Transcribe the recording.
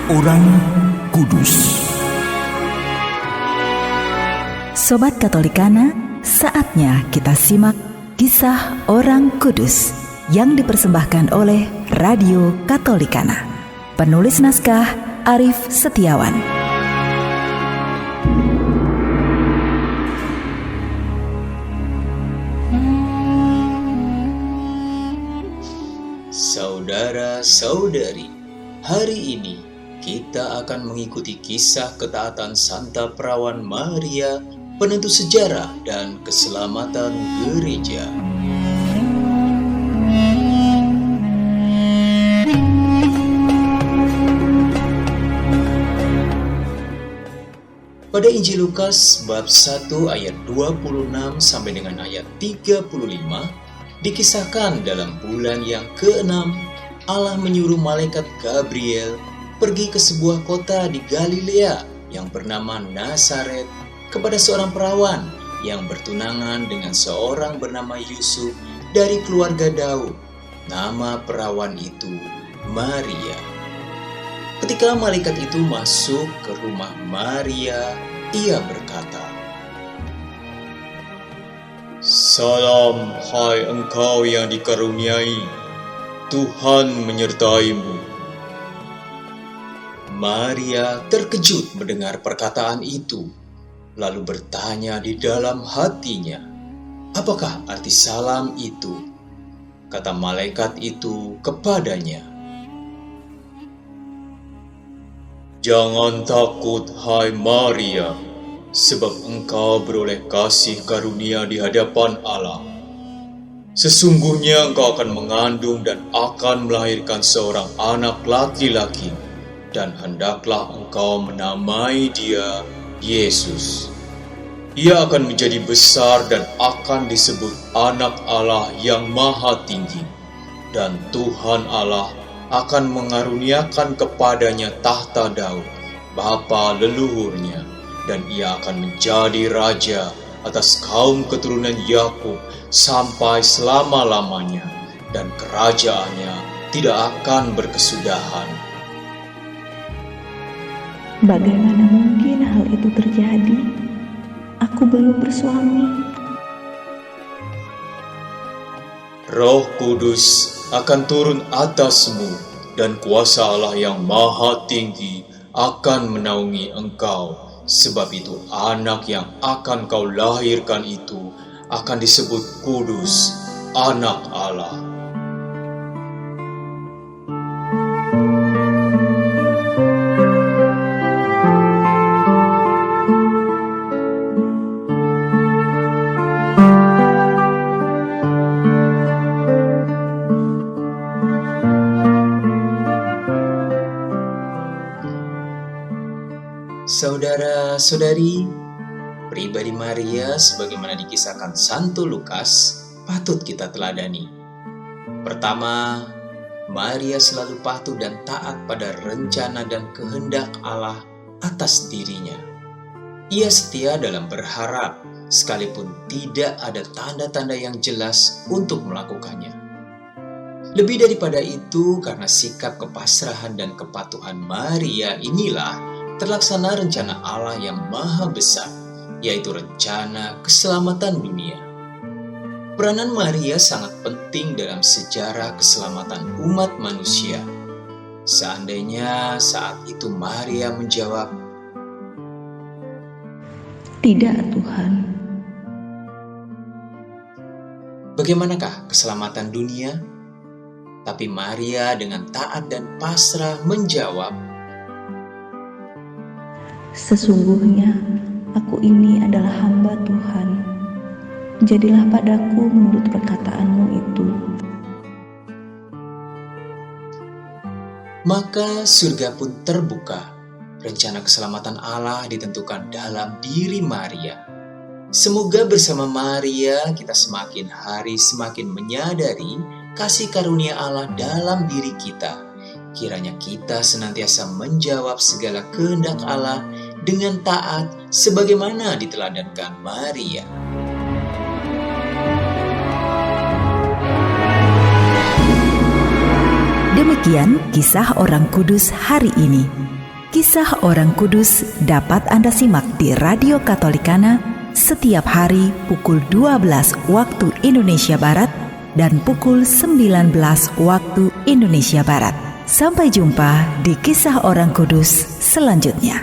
Orang Kudus. Sobat Katolikana, saatnya kita simak kisah orang kudus yang dipersembahkan oleh Radio Katolikana. Penulis naskah Arif Setiawan. Saudara-saudari, hari ini kita akan mengikuti kisah ketaatan Santa Perawan Maria, penentu sejarah dan keselamatan gereja. Pada Injil Lukas bab 1 ayat 26 sampai dengan ayat 35 dikisahkan dalam bulan yang ke-6 Allah menyuruh malaikat Gabriel pergi ke sebuah kota di Galilea yang bernama Nazaret kepada seorang perawan yang bertunangan dengan seorang bernama Yusuf dari keluarga Daud. Nama perawan itu Maria. Ketika malaikat itu masuk ke rumah Maria, ia berkata, "Salam, hai engkau yang dikaruniai, Tuhan menyertaimu." Maria terkejut mendengar perkataan itu, lalu bertanya di dalam hatinya, "Apakah arti salam itu?" Kata malaikat itu kepadanya, "Jangan takut, hai Maria, sebab engkau beroleh kasih karunia di hadapan Allah. Sesungguhnya engkau akan mengandung dan akan melahirkan seorang anak laki-laki, dan hendaklah engkau menamai dia Yesus. Ia akan menjadi besar dan akan disebut Anak Allah yang Maha Tinggi, dan Tuhan Allah akan mengaruniakan kepadanya tahta Daud, bapa leluhurnya, dan ia akan menjadi raja atas kaum keturunan Yakub sampai selama-lamanya, dan kerajaannya tidak akan berkesudahan." Bagaimana mungkin hal itu terjadi? Aku belum bersuami. Roh Kudus akan turun atasmu, dan kuasa Allah yang Maha Tinggi akan menaungi engkau. Sebab itu anak yang akan kau lahirkan itu akan disebut kudus, Anak Allah. Saudara-saudari, pribadi Maria sebagaimana dikisahkan Santo Lukas patut kita teladani. Pertama, Maria selalu patuh dan taat pada rencana dan kehendak Allah atas dirinya. Ia setia dalam berharap sekalipun tidak ada tanda-tanda yang jelas untuk melakukannya. Lebih daripada itu, karena sikap kepasrahan dan kepatuhan Maria inilah terlaksana rencana Allah yang maha besar, yaitu rencana keselamatan dunia. Peranan Maria sangat penting dalam sejarah keselamatan umat manusia. Seandainya saat itu Maria menjawab, "Tidak, Tuhan." bagaimanakah keselamatan dunia? Tapi Maria dengan taat dan pasrah menjawab, "Sesungguhnya aku ini adalah hamba Tuhan. Jadilah padaku menurut perkataanmu itu." Maka surga pun terbuka. Rencana keselamatan Allah ditentukan dalam diri Maria. Semoga bersama Maria kita semakin hari semakin menyadari kasih karunia Allah dalam diri kita. Kiranya kita senantiasa menjawab segala kehendak Allah dengan taat sebagaimana diteladankan Maria. Demikian kisah orang kudus hari ini. Kisah Orang Kudus dapat Anda simak di Radio Katolikana setiap hari pukul 12 waktu Indonesia Barat dan pukul 19 waktu Indonesia Barat. Sampai jumpa di Kisah Orang Kudus selanjutnya.